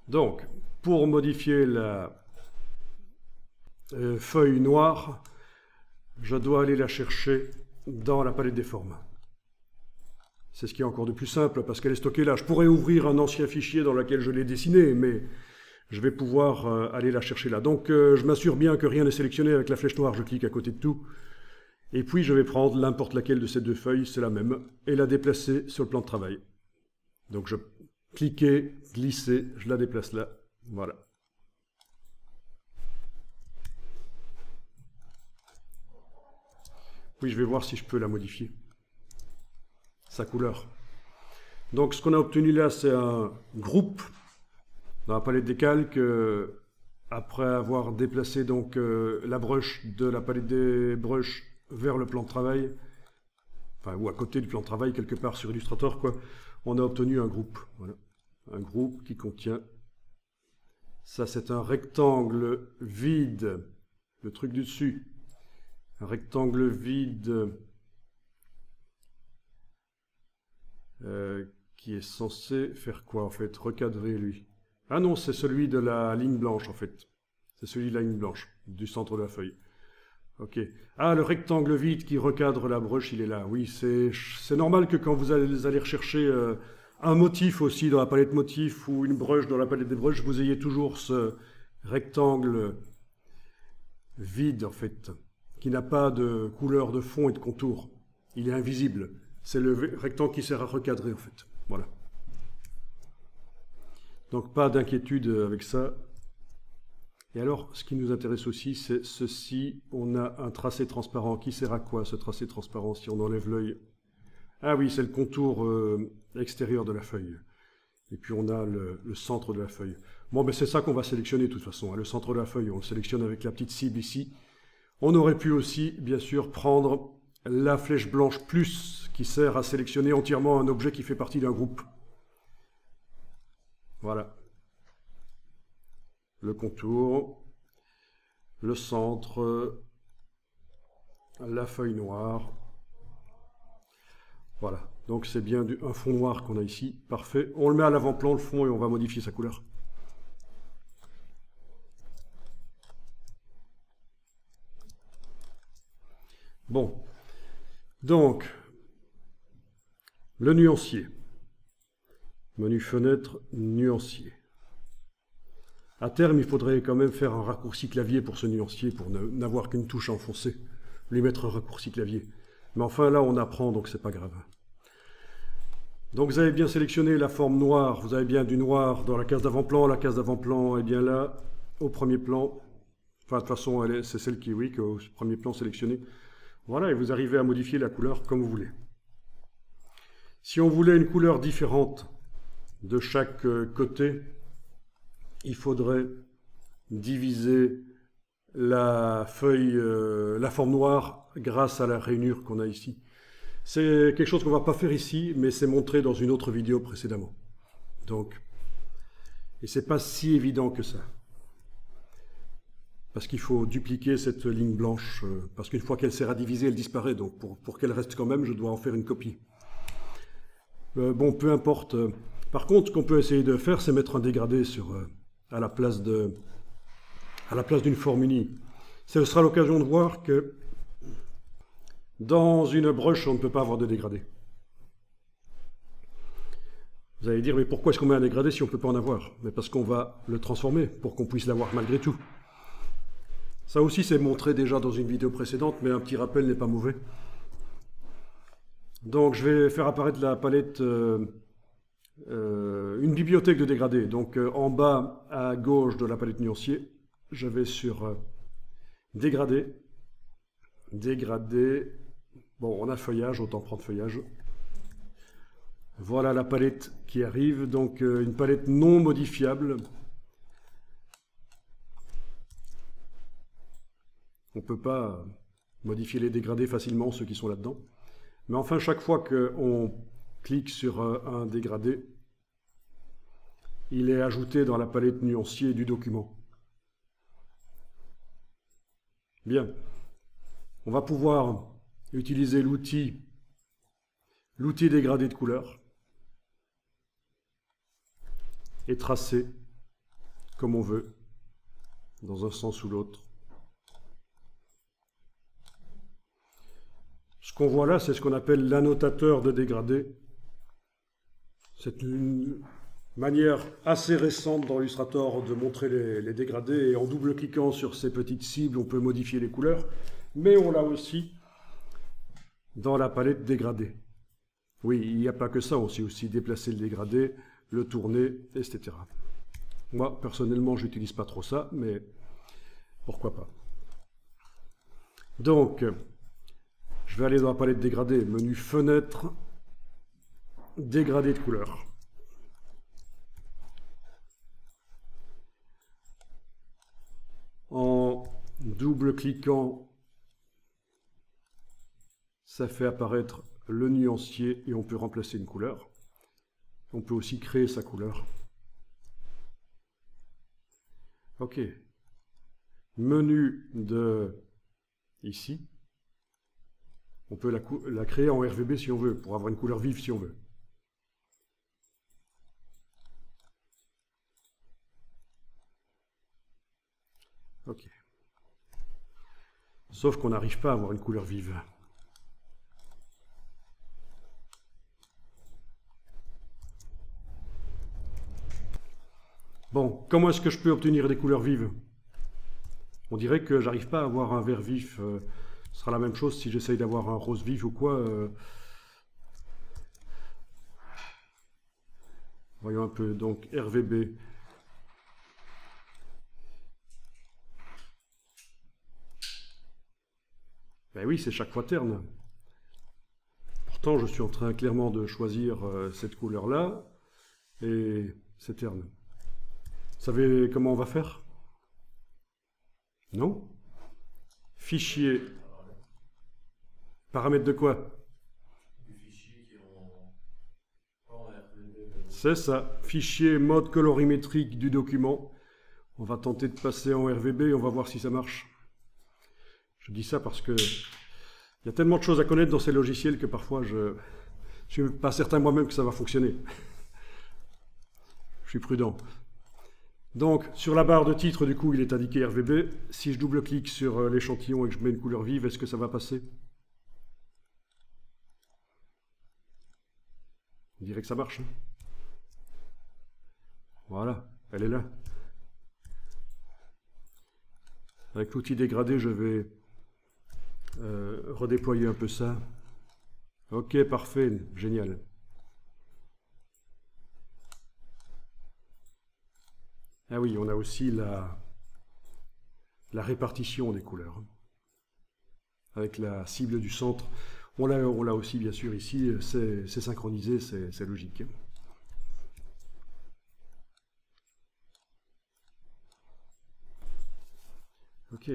Donc, pour modifier la feuille noire, je dois aller la chercher dans la palette des formes. C'est ce qui est encore de plus simple parce qu'elle est stockée là. Je pourrais ouvrir un ancien fichier dans lequel je l'ai dessiné, mais je vais pouvoir aller la chercher là. Donc je m'assure bien que rien n'est sélectionné avec la flèche noire, je clique à côté de tout. Et puis je vais prendre n'importe laquelle de ces deux feuilles, c'est la même, et la déplacer sur le plan de travail. Donc je cliquer, glisser, je la déplace là, voilà. Oui, je vais voir si je peux la modifier. Sa couleur. Donc ce qu'on a obtenu là, c'est un groupe dans la palette des calques, après avoir déplacé donc la brush de la palette des brushes vers le plan de travail, enfin, ou à côté du plan de travail, quelque part sur Illustrator, quoi, on a obtenu un groupe. Voilà. Un groupe qui contient, ça c'est un rectangle vide, le truc du dessus, un rectangle vide qui est censé faire quoi en fait? Recadrer lui. Ah non, c'est celui de la ligne blanche en fait. C'est celui de la ligne blanche, du centre de la feuille. Ok. Ah, le rectangle vide qui recadre la brush, il est là. Oui, c'est normal que quand vous allez rechercher un motif aussi dans la palette motif ou une brush dans la palette des brushes, vous ayez toujours ce rectangle vide en fait, qui n'a pas de couleur de fond et de contour. Il est invisible. C'est le rectangle qui sert à recadrer en fait. Voilà. Donc pas d'inquiétude avec ça. Et alors, ce qui nous intéresse aussi, c'est ceci. On a un tracé transparent. Qui sert à quoi ce tracé transparent si on enlève l'œil? Ah oui, c'est le contour extérieur de la feuille. Et puis on a le centre de la feuille. Bon, ben c'est ça qu'on va sélectionner de toute façon. Hein. Le centre de la feuille, on le sélectionne avec la petite cible ici. On aurait pu aussi, bien sûr, prendre la flèche blanche plus qui sert à sélectionner entièrement un objet qui fait partie d'un groupe. Voilà. Le contour, le centre, la feuille noire. Voilà. Donc c'est bien un fond noir qu'on a ici. Parfait. On le met à l'avant-plan, le fond, et on va modifier sa couleur. Bon. Donc, le nuancier. Menu fenêtre, nuancier. À terme, il faudrait quand même faire un raccourci clavier pour ce nuancier, pour n'avoir qu'une touche enfoncée. Lui mettre un raccourci clavier. Mais enfin, là, on apprend, donc c'est pas grave. Donc vous avez bien sélectionné la forme noire. Vous avez bien du noir dans la case d'avant-plan. La case d'avant-plan est bien là, au premier plan. Enfin, de toute façon, c'est celle qui, oui, au premier plan sélectionné. Voilà, et vous arrivez à modifier la couleur comme vous voulez. Si on voulait une couleur différente de chaque côté, il faudrait diviser la feuille, la forme noire grâce à la rainure qu'on a ici. C'est quelque chose qu'on ne va pas faire ici, mais c'est montré dans une autre vidéo précédemment. Donc, et c'est pas si évident que ça. Parce qu'il faut dupliquer cette ligne blanche, parce qu'une fois qu'elle sert à diviser, elle disparaît. Donc pour qu'elle reste quand même, je dois en faire une copie. Bon, peu importe. Par contre, ce qu'on peut essayer de faire, c'est mettre un dégradé à la place d'une forme unie. Ce sera l'occasion de voir que dans une brush, on ne peut pas avoir de dégradé. Vous allez dire, mais pourquoi est-ce qu'on met un dégradé si on ne peut pas en avoir? Mais parce qu'on va le transformer pour qu'on puisse l'avoir malgré tout. Ça aussi, c'est montré déjà dans une vidéo précédente, mais un petit rappel n'est pas mauvais. Donc, je vais faire apparaître la palette, une bibliothèque de dégradés. Donc, en bas à gauche de la palette nuancier, je vais sur dégradé. Dégradé. Bon, on a feuillage, autant prendre feuillage. Voilà la palette qui arrive. Donc, une palette non modifiable. On ne peut pas modifier les dégradés facilement, ceux qui sont là-dedans. Mais enfin, chaque fois qu'on clique sur un dégradé, il est ajouté dans la palette nuancier du document. Bien. On va pouvoir utiliser l'outil dégradé de couleur et tracer comme on veut, dans un sens ou l'autre. Ce qu'on voit là, c'est ce qu'on appelle l'annotateur de dégradé. C'est une manière assez récente dans Illustrator de montrer les dégradés, et en double-cliquant sur ces petites cibles, on peut modifier les couleurs, mais on l'a aussi dans la palette dégradé. Oui, il n'y a pas que ça, on sait aussi déplacer le dégradé, le tourner, etc. Moi, personnellement, je n'utilise pas trop ça, mais pourquoi pas. Donc, je vais aller dans la palette dégradé, menu fenêtre, dégradé de couleur. En double-cliquant, ça fait apparaître le nuancier et on peut remplacer une couleur. On peut aussi créer sa couleur. Ok. Menu de ici. On peut la créer en RVB si on veut, pour avoir une couleur vive si on veut. Ok. Sauf qu'on n'arrive pas à avoir une couleur vive. Bon, comment est-ce que je peux obtenir des couleurs vives? On dirait que j'arrive pas à avoir un vert vif. Ce sera la même chose si j'essaye d'avoir un rose vif ou quoi. Voyons un peu. Donc RVB. Ben oui, c'est chaque fois terne. Pourtant, je suis en train clairement de choisir cette couleur-là. Et c'est terne. Vous savez comment on va faire? Non? Fichier. Paramètres de quoi? C'est ça. Fichier mode colorimétrique du document. On va tenter de passer en RVB et on va voir si ça marche. Je dis ça parce que il y a tellement de choses à connaître dans ces logiciels que parfois je ne suis pas certain moi-même que ça va fonctionner. Je suis prudent. Donc, sur la barre de titre, du coup, il est indiqué RVB. Si je double-clique sur l'échantillon et que je mets une couleur vive, est-ce que ça va passer? On dirait que ça marche. Voilà, elle est là. Avec l'outil dégradé, je vais redéployer un peu ça. Ok, parfait, génial. Ah oui, on a aussi la répartition des couleurs. Avec la cible du centre. On l'a aussi, bien sûr, ici. C'est synchronisé, c'est logique. Ok.